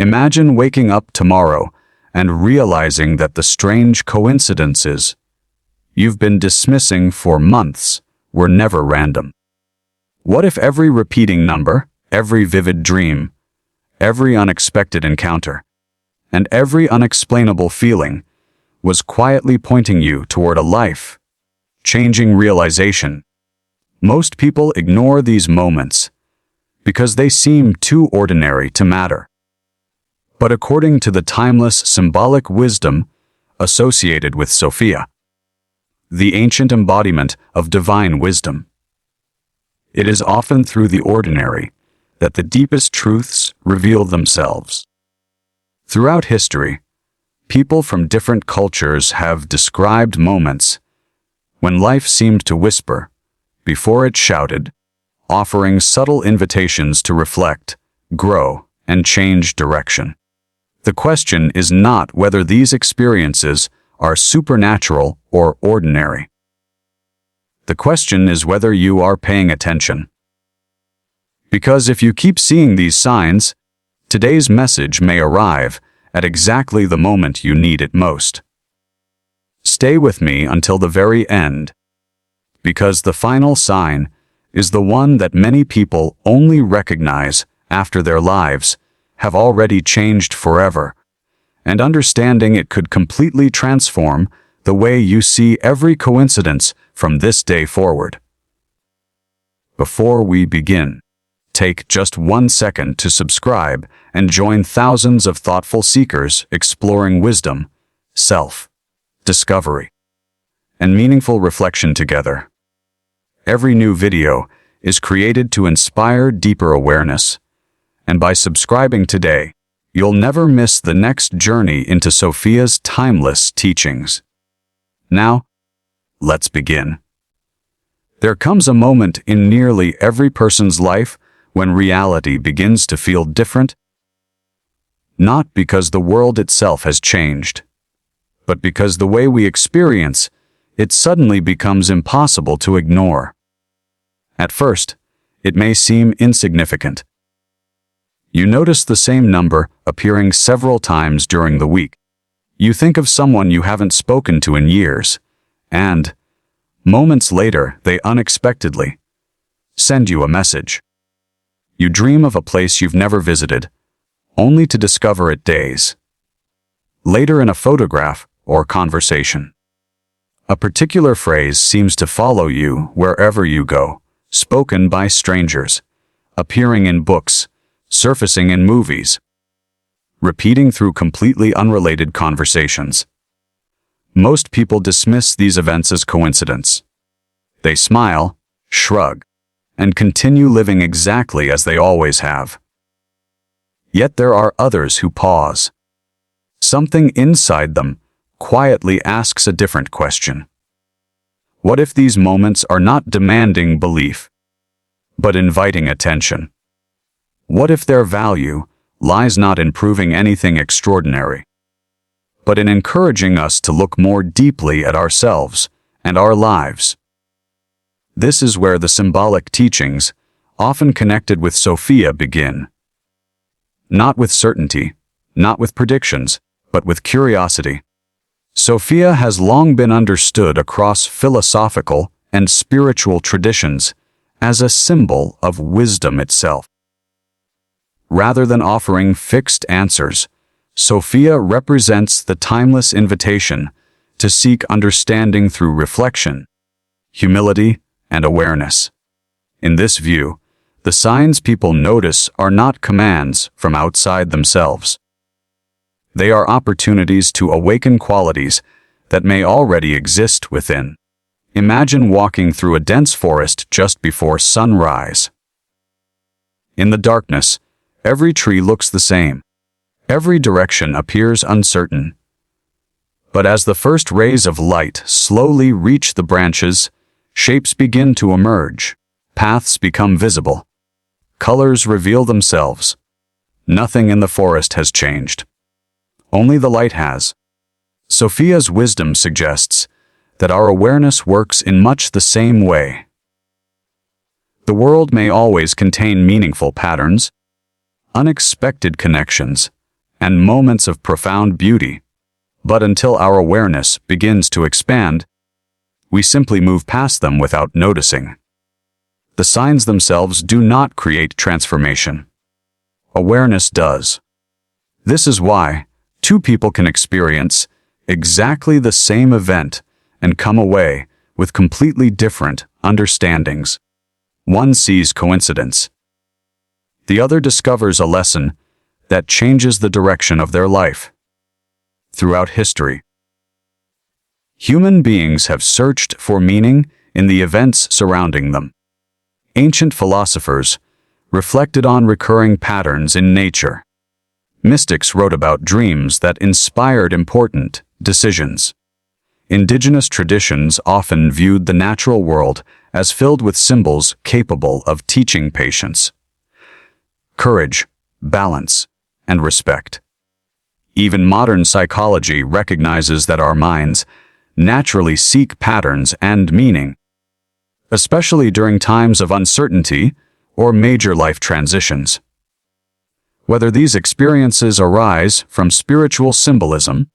Imagine waking up tomorrow and realizing that the strange coincidences you've been dismissing for months were never random. What if every repeating number, every vivid dream, every unexpected encounter, and every unexplainable feeling was quietly pointing you toward a life-changing realization? Most people ignore these moments because they seem too ordinary to matter. But according to the timeless symbolic wisdom associated with Sophia, the ancient embodiment of divine wisdom, it is often through the ordinary that the deepest truths reveal themselves. Throughout history, people from different cultures have described moments when life seemed to whisper before it shouted, offering subtle invitations to reflect, grow, and change direction. The question is not whether these experiences are supernatural or ordinary. The question is whether you are paying attention. Because if you keep seeing these signs, today's message may arrive at exactly the moment you need it most. Stay with me until the very end, because the final sign is the one that many people only recognize after their lives have already changed forever, and understanding it could completely transform the way you see every coincidence from this day forward. Before we begin, take just 1 second to subscribe and join thousands of thoughtful seekers exploring wisdom, self-discovery, and meaningful reflection together. Every new video is created to inspire deeper awareness, and by subscribing today, you'll never miss the next journey into Sophia's timeless teachings. Now, let's begin. There comes a moment in nearly every person's life when reality begins to feel different, not because the world itself has changed, but because the way we experience it suddenly becomes impossible to ignore. At first, it may seem insignificant. You notice the same number appearing several times during the week. You think of someone you haven't spoken to in years, and moments later they unexpectedly send you a message. You dream of a place you've never visited, only to discover it days later in a photograph or conversation. A particular phrase seems to follow you wherever you go, spoken by strangers, appearing in books, surfacing in movies, repeating through completely unrelated conversations. Most people dismiss these events as coincidence. They smile, shrug, and continue living exactly as they always have. Yet there are others who pause. Something inside them quietly asks a different question. What if these moments are not demanding belief, but inviting attention? What if their value lies not in proving anything extraordinary, but in encouraging us to look more deeply at ourselves and our lives? This is where the symbolic teachings, often connected with Sophia, begin. Not with certainty, not with predictions, but with curiosity. Sophia has long been understood across philosophical and spiritual traditions as a symbol of wisdom itself. Rather than offering fixed answers, Sophia represents the timeless invitation to seek understanding through reflection, humility, and awareness. In this view, the signs people notice are not commands from outside themselves. They are opportunities to awaken qualities that may already exist within. Imagine walking through a dense forest just before sunrise. In the darkness, every tree looks the same. Every direction appears uncertain. But as the first rays of light slowly reach the branches, shapes begin to emerge, paths become visible, colors reveal themselves. Nothing in the forest has changed. Only the light has. Sophia's wisdom suggests that our awareness works in much the same way. The world may always contain meaningful patterns, unexpected connections, and moments of profound beauty. But until our awareness begins to expand, we simply move past them without noticing. The signs themselves do not create transformation. Awareness does. This is why two people can experience exactly the same event and come away with completely different understandings. One sees coincidence. The other discovers a lesson that changes the direction of their life. Throughout history, human beings have searched for meaning in the events surrounding them. Ancient philosophers reflected on recurring patterns in nature. Mystics wrote about dreams that inspired important decisions. Indigenous traditions often viewed the natural world as filled with symbols capable of teaching patience, courage, balance, and respect. Even modern psychology recognizes that our minds naturally seek patterns and meaning, especially during times of uncertainty or major life transitions. Whether these experiences arise from spiritual symbolism,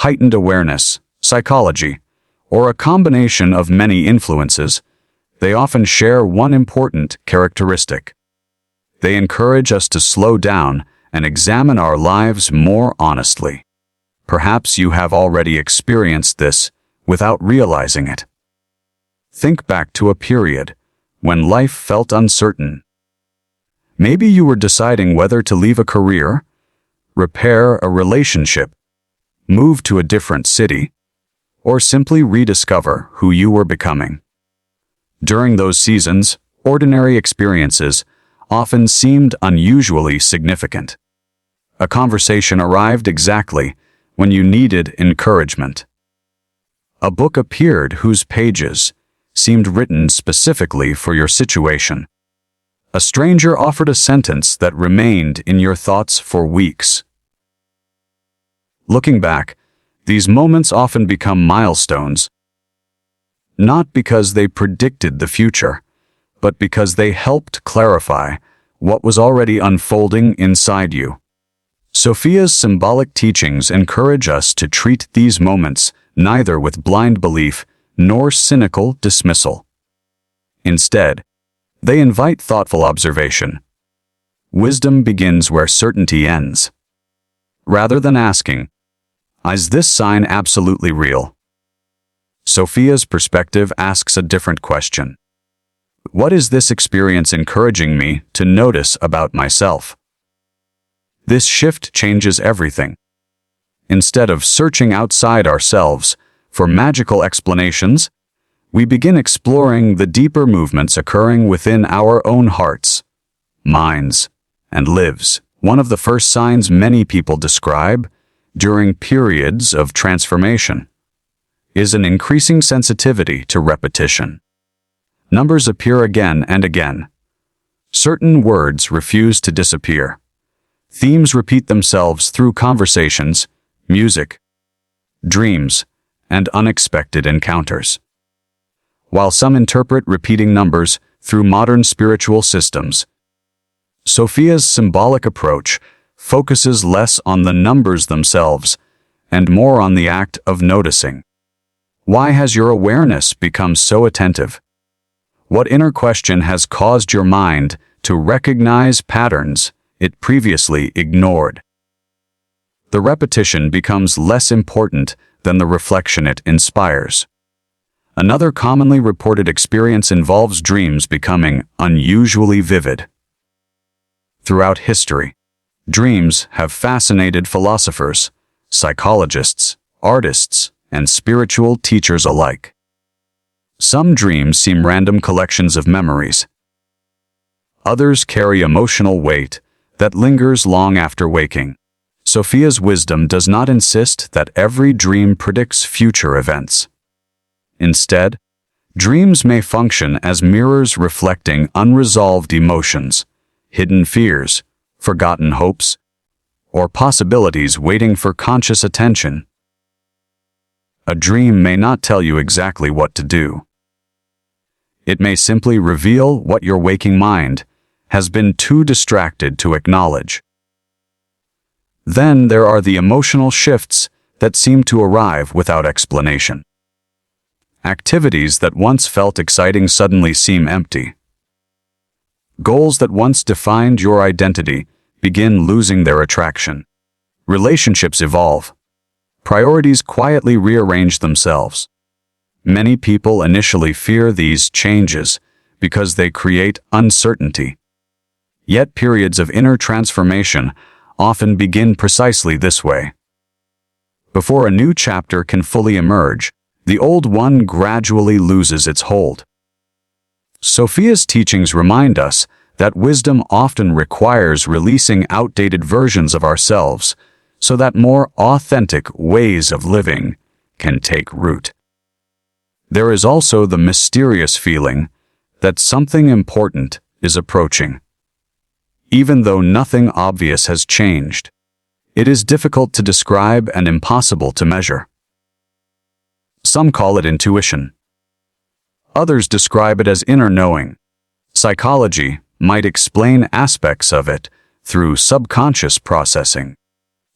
heightened awareness, psychology, or a combination of many influences, they often share one important characteristic. They encourage us to slow down and examine our lives more honestly. Perhaps you have already experienced this without realizing it. Think back to a period when life felt uncertain. Maybe you were deciding whether to leave a career, repair a relationship, move to a different city, or simply rediscover who you were becoming. During those seasons, ordinary experiences often seemed unusually significant. A conversation arrived exactly when you needed encouragement. A book appeared whose pages seemed written specifically for your situation. A stranger offered a sentence that remained in your thoughts for weeks. Looking back, these moments often become milestones, not because they predicted the future, but because they helped clarify what was already unfolding inside you. Sophia's symbolic teachings encourage us to treat these moments neither with blind belief nor cynical dismissal. Instead, they invite thoughtful observation. Wisdom begins where certainty ends. Rather than asking, "Is this sign absolutely real?" Sophia's perspective asks a different question. What is this experience encouraging me to notice about myself? This shift changes everything. Instead of searching outside ourselves for magical explanations, we begin exploring the deeper movements occurring within our own hearts, minds, and lives. One of the first signs many people describe during periods of transformation is an increasing sensitivity to repetition. Numbers appear again and again. Certain words refuse to disappear. Themes repeat themselves through conversations, music, dreams, and unexpected encounters. While some interpret repeating numbers through modern spiritual systems, Sophia's symbolic approach focuses less on the numbers themselves and more on the act of noticing. Why has your awareness become so attentive? What inner question has caused your mind to recognize patterns it previously ignored? The repetition becomes less important than the reflection it inspires. Another commonly reported experience involves dreams becoming unusually vivid. Throughout history, dreams have fascinated philosophers, psychologists, artists, and spiritual teachers alike. Some dreams seem random collections of memories. Others carry emotional weight that lingers long after waking. Sophia's wisdom does not insist that every dream predicts future events. Instead, dreams may function as mirrors reflecting unresolved emotions, hidden fears, forgotten hopes, or possibilities waiting for conscious attention. A dream may not tell you exactly what to do. It may simply reveal what your waking mind has been too distracted to acknowledge. Then there are the emotional shifts that seem to arrive without explanation. Activities that once felt exciting suddenly seem empty. Goals that once defined your identity begin losing their attraction. Relationships evolve. Priorities quietly rearrange themselves. Many people initially fear these changes because they create uncertainty. Yet periods of inner transformation often begin precisely this way. Before a new chapter can fully emerge, the old one gradually loses its hold. Sophia's teachings remind us that wisdom often requires releasing outdated versions of ourselves so that more authentic ways of living can take root. There is also the mysterious feeling that something important is approaching. Even though nothing obvious has changed, it is difficult to describe and impossible to measure. Some call it intuition. Others describe it as inner knowing. Psychology might explain aspects of it through subconscious processing.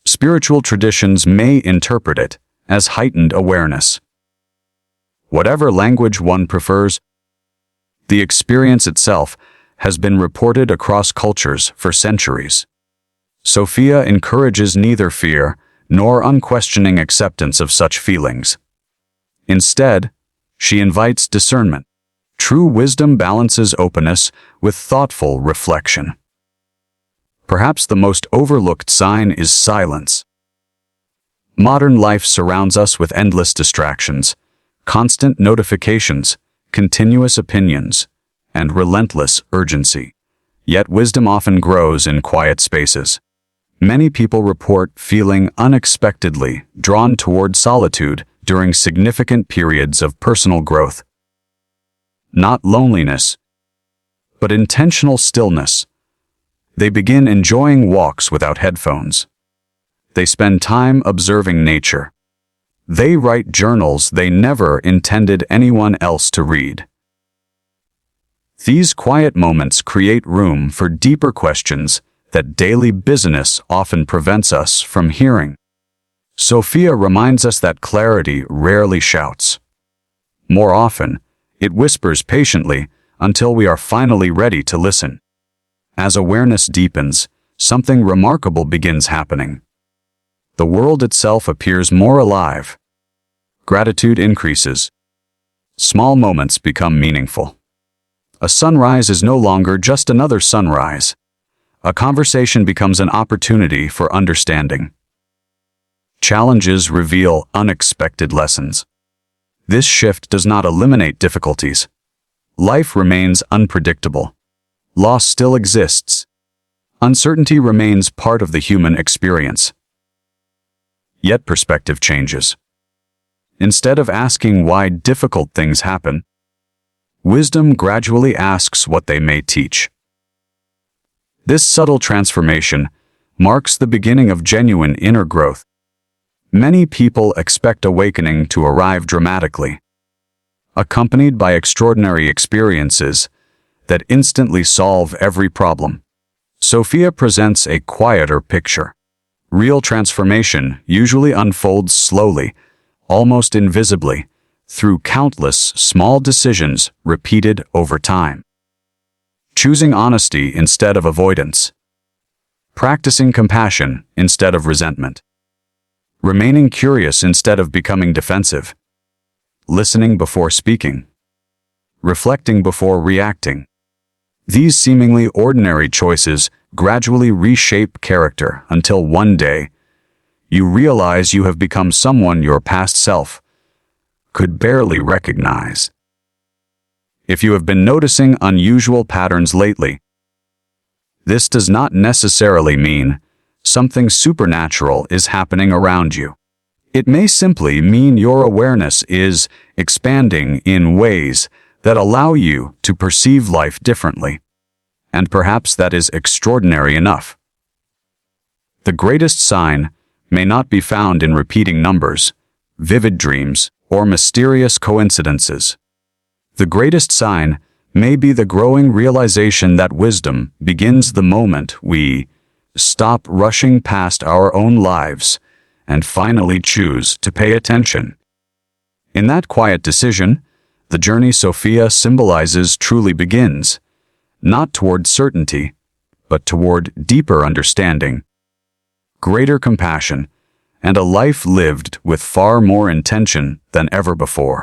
Spiritual traditions may interpret it as heightened awareness. Whatever language one prefers, the experience itself has been reported across cultures for centuries. Sophia encourages neither fear nor unquestioning acceptance of such feelings. Instead, she invites discernment. True wisdom balances openness with thoughtful reflection. Perhaps the most overlooked sign is silence. Modern life surrounds us with endless distractions, constant notifications, continuous opinions, and relentless urgency. Yet wisdom often grows in quiet spaces. Many people report feeling unexpectedly drawn toward solitude during significant periods of personal growth. Not loneliness, but intentional stillness. They begin enjoying walks without headphones. They spend time observing nature. They write journals they never intended anyone else to read. These quiet moments create room for deeper questions that daily busyness often prevents us from hearing. Sophia reminds us that clarity rarely shouts. More often, it whispers patiently until we are finally ready to listen. As awareness deepens, something remarkable begins happening. The world itself appears more alive. Gratitude increases. Small moments become meaningful. A sunrise is no longer just another sunrise. A conversation becomes an opportunity for understanding. Challenges reveal unexpected lessons. This shift does not eliminate difficulties. Life remains unpredictable. Loss still exists. Uncertainty remains part of the human experience. Yet perspective changes. Instead of asking why difficult things happen, wisdom gradually asks what they may teach. This subtle transformation marks the beginning of genuine inner growth. Many people expect awakening to arrive dramatically, accompanied by extraordinary experiences that instantly solve every problem. Sophia presents a quieter picture. Real transformation usually unfolds slowly, almost invisibly, through countless small decisions repeated over time. Choosing honesty instead of avoidance. Practicing compassion instead of resentment. Remaining curious instead of becoming defensive. Listening before speaking. Reflecting before reacting. These seemingly ordinary choices gradually reshape character until one day, you realize you have become someone your past self could barely recognize. If you have been noticing unusual patterns lately, this does not necessarily mean something supernatural is happening around you. It may simply mean your awareness is expanding in ways that allow you to perceive life differently. And perhaps that is extraordinary enough. The greatest sign may not be found in repeating numbers, vivid dreams, or mysterious coincidences. The greatest sign may be the growing realization that wisdom begins the moment we stop rushing past our own lives and finally choose to pay attention. In that quiet decision, the journey Sophia symbolizes truly begins, not toward certainty, but toward deeper understanding, greater compassion, and a life lived with far more intention than ever before.